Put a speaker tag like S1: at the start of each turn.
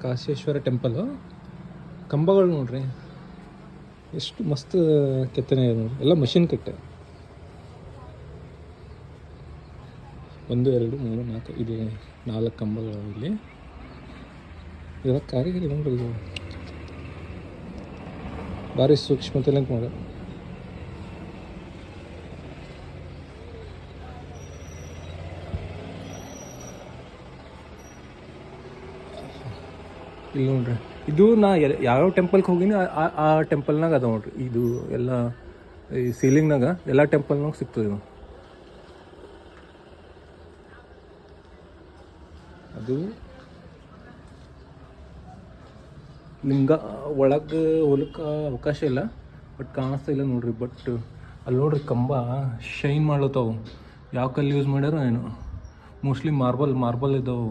S1: ಕಾಶೇಶ್ವರ temple. ಕಂಬಗಳು ನೋಡ್ರಿ ಎಷ್ಟು ಮಸ್ತ್ ಕೆತ್ತನೆ ಇದೆ ನೋಡ್ರಿ, ಎಲ್ಲ ಮಷಿನ್ ಕಟ್ಟೆ. 1 2 3 4 ಇದು 4 ಕಂಬಗಳು ಇಲ್ಲಿ. ಇದೆಲ್ಲ ಕಾರಿಗಿರಿ ನೋಡ್ರಿ, ಇದು ಭಾರಿ ಸೂಕ್ಷ್ಮತೆಲ್ಲ ಅಂತ ಮಾಡಿ. ಇಲ್ಲಿ ನೋಡ್ರಿ, ಇದು ನಾ ಯಾವ್ಯಾವ ಟೆಂಪಲ್ಗೆ ಹೋಗಿನಿ ಆ ಟೆಂಪಲ್ನಾಗ ಅದ ನೋಡ್ರಿ. ಇದು ಎಲ್ಲ ಈ ಸೀಲಿಂಗ್ನಾಗ ಎಲ್ಲ ಟೆಂಪಲ್ನಾಗ ಸಿಗ್ತದೆ ಇದು. ಅದು ಲಿಂಗ ಒಳಗೆ ಹೋಲಕ್ಕೆ ಅವಕಾಶ ಇಲ್ಲ, ಬಟ್ ಕಾಣಿಸ್ತಾ ಇಲ್ಲ ನೋಡ್ರಿ. ಬಟ್ ಅಲ್ಲಿ ನೋಡ್ರಿ ಕಂಬ ಶೈನ್ ಮಾಡ್ಲತ್ತಾವು. ಯಾವ ಕಲ್ಲು ಯೂಸ್ ಮಾಡ್ಯಾರೋ ಏನೋ, ಮೋಸ್ಟ್ಲಿ ಮಾರ್ಬಲ್ ಇದ್ದಾವೆ.